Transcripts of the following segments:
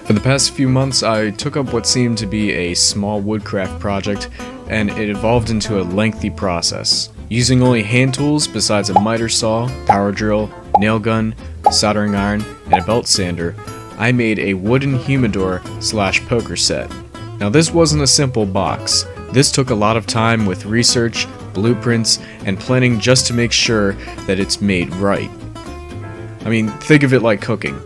For the past few months, I took up what seemed to be a small woodcraft project, and it evolved into a lengthy process. Using only hand tools besides a miter saw, power drill, nail gun, soldering iron, and a belt sander, I made a wooden humidor / poker set. Now this wasn't a simple box. This took a lot of time with research, blueprints, and planning just to make sure that it's made right. I mean, think of it like cooking.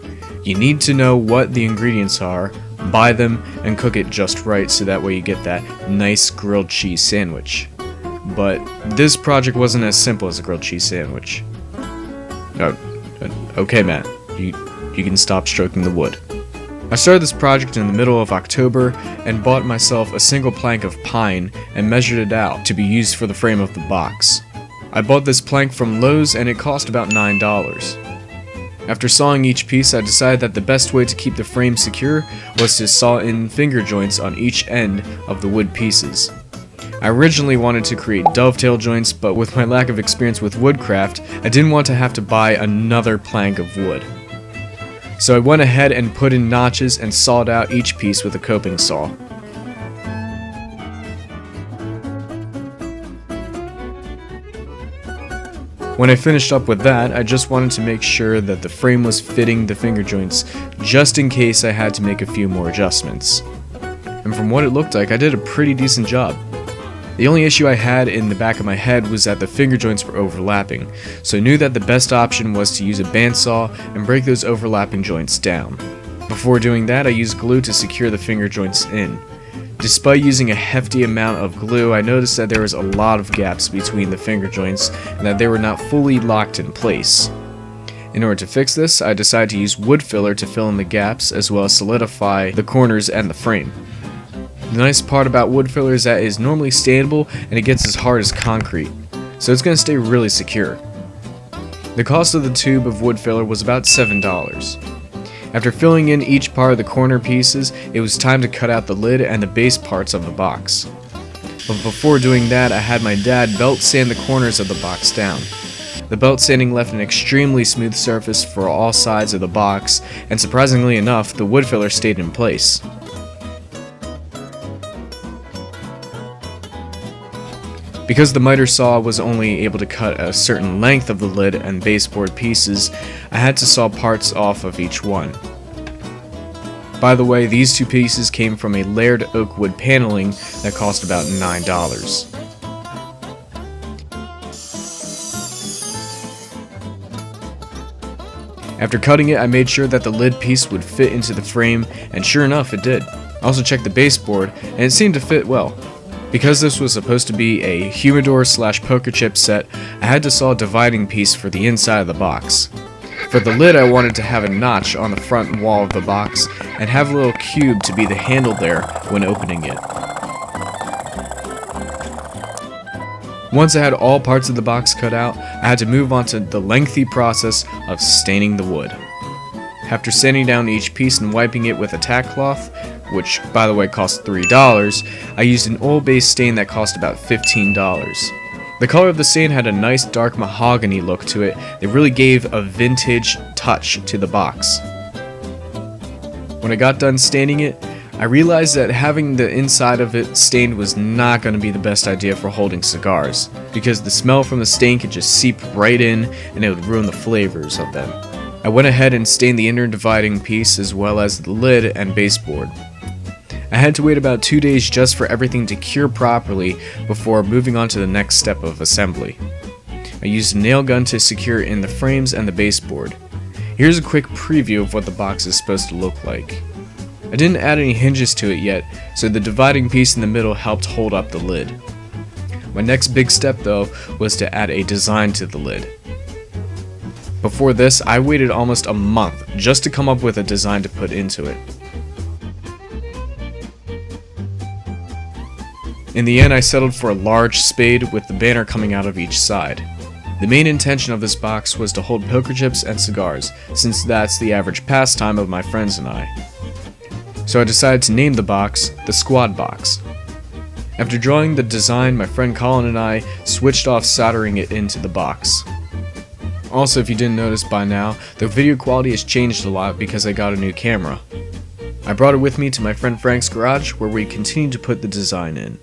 You need to know what the ingredients are, buy them, and cook it just right so that way you get that nice grilled cheese sandwich. But this project wasn't as simple as a grilled cheese sandwich. Okay, Matt, you can stop stroking the wood. I started this project in the middle of October and bought myself a single plank of pine and measured it out to be used for the frame of the box. I bought this plank from Lowe's and it cost about $9. After sawing each piece, I decided that the best way to keep the frame secure was to saw in finger joints on each end of the wood pieces. I originally wanted to create dovetail joints, but with my lack of experience with woodcraft, I didn't want to have to buy another plank of wood. So I went ahead and put in notches and sawed out each piece with a coping saw. When I finished up with that, I just wanted to make sure that the frame was fitting the finger joints, just in case I had to make a few more adjustments. And from what it looked like, I did a pretty decent job. The only issue I had in the back of my head was that the finger joints were overlapping, so I knew that the best option was to use a bandsaw and break those overlapping joints down. Before doing that, I used glue to secure the finger joints in. Despite using a hefty amount of glue, I noticed that there was a lot of gaps between the finger joints and that they were not fully locked in place. In order to fix this, I decided to use wood filler to fill in the gaps as well as solidify the corners and the frame. The nice part about wood filler is that it is normally standable and it gets as hard as concrete, so it's going to stay really secure. The cost of the tube of wood filler was about $7. After filling in each part of the corner pieces, it was time to cut out the lid and the base parts of the box. But before doing that, I had my dad belt sand the corners of the box down. The belt sanding left an extremely smooth surface for all sides of the box, and surprisingly enough, the wood filler stayed in place. Because the miter saw was only able to cut a certain length of the lid and baseboard pieces, I had to saw parts off of each one. By the way, these two pieces came from a layered oak wood paneling that cost about $9. After cutting it, I made sure that the lid piece would fit into the frame, and sure enough, it did. I also checked the baseboard, and it seemed to fit well. Because this was supposed to be a humidor / poker chip set, I had to saw a dividing piece for the inside of the box. For the lid, I wanted to have a notch on the front wall of the box and have a little cube to be the handle there when opening it. Once I had all parts of the box cut out, I had to move on to the lengthy process of staining the wood. After sanding down each piece and wiping it with a tack cloth, which by the way cost $3, I used an oil-based stain that cost about $15. The color of the stain had a nice dark mahogany look to it that really gave a vintage touch to the box. When I got done staining it, I realized that having the inside of it stained was not going to be the best idea for holding cigars, because the smell from the stain could just seep right in and it would ruin the flavors of them. I went ahead and stained the inner dividing piece as well as the lid and baseboard. I had to wait about 2 days just for everything to cure properly before moving on to the next step of assembly. I used a nail gun to secure in the frames and the baseboard. Here's a quick preview of what the box is supposed to look like. I didn't add any hinges to it yet, so the dividing piece in the middle helped hold up the lid. My next big step though was to add a design to the lid. Before this, I waited almost a month just to come up with a design to put into it. In the end, I settled for a large spade with the banner coming out of each side. The main intention of this box was to hold poker chips and cigars, since that's the average pastime of my friends and I. So I decided to name the box the Squad Box. After drawing the design, my friend Colin and I switched off soldering it into the box. Also, if you didn't notice by now, the video quality has changed a lot because I got a new camera. I brought it with me to my friend Frank's garage, where we continued to put the design in.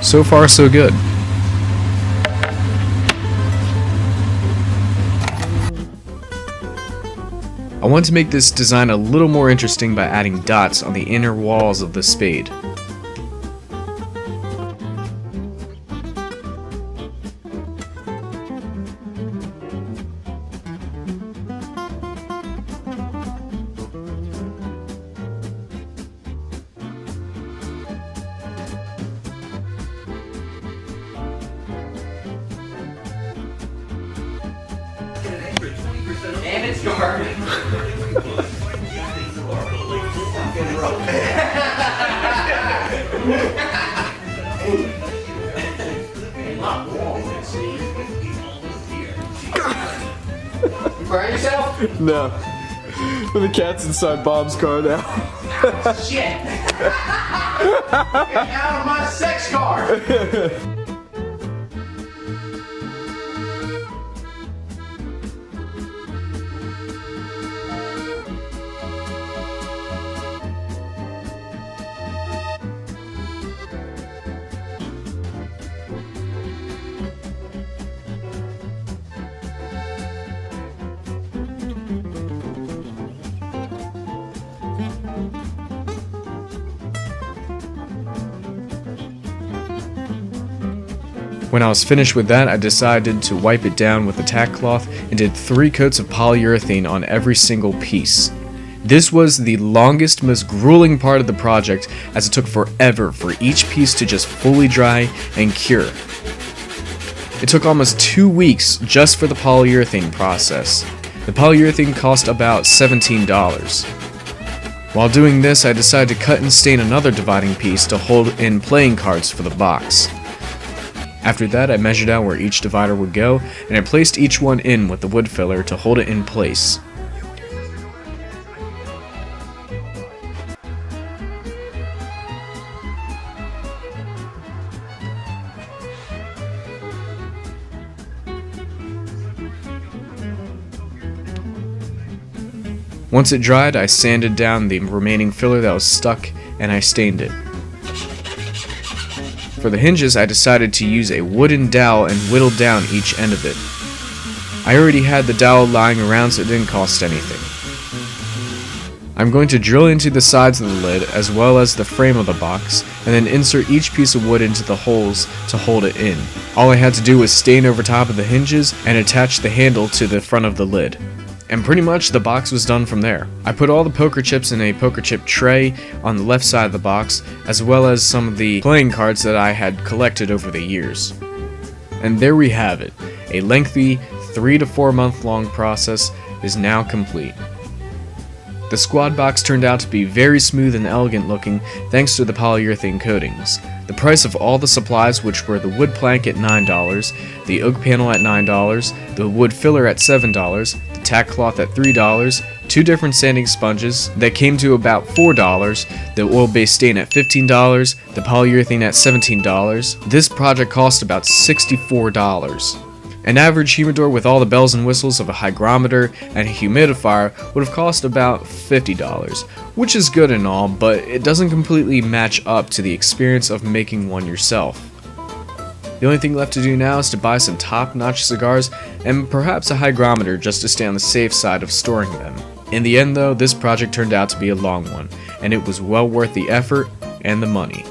So far, so good. I want to make this design a little more interesting by adding dots on the inner walls of the spade. And it's dark. You burn yourself? No. The cat's inside Bob's car now. Shit! Get out of my sex car! When I was finished with that, I decided to wipe it down with a tack cloth and did 3 coats of polyurethane on every single piece. This was the longest, most grueling part of the project, as it took forever for each piece to just fully dry and cure. It took almost 2 weeks just for the polyurethane process. The polyurethane cost about $17. While doing this, I decided to cut and stain another dividing piece to hold in playing cards for the box. After that, I measured out where each divider would go, and I placed each one in with the wood filler to hold it in place. Once it dried, I sanded down the remaining filler that was stuck, and I stained it. For the hinges, I decided to use a wooden dowel and whittle down each end of it. I already had the dowel lying around, so it didn't cost anything. I'm going to drill into the sides of the lid as well as the frame of the box, and then insert each piece of wood into the holes to hold it in. All I had to do was stain over top of the hinges and attach the handle to the front of the lid. And pretty much the box was done from there. I put all the poker chips in a poker chip tray on the left side of the box, as well as some of the playing cards that I had collected over the years. And there we have it. A lengthy 3 to 4 month long process is now complete. The squad box turned out to be very smooth and elegant looking thanks to the polyurethane coatings. The price of all the supplies, which were the wood plank at $9, the oak panel at $9, the wood filler at $7, the tack cloth at $3, 2 different sanding sponges that came to about $4, the oil-based stain at $15, the polyurethane at $17. This project cost about $64. An average humidor with all the bells and whistles of a hygrometer and a humidifier would have cost about $50, which is good and all, but it doesn't completely match up to the experience of making one yourself. The only thing left to do now is to buy some top-notch cigars and perhaps a hygrometer just to stay on the safe side of storing them. In the end though, this project turned out to be a long one, and it was well worth the effort and the money.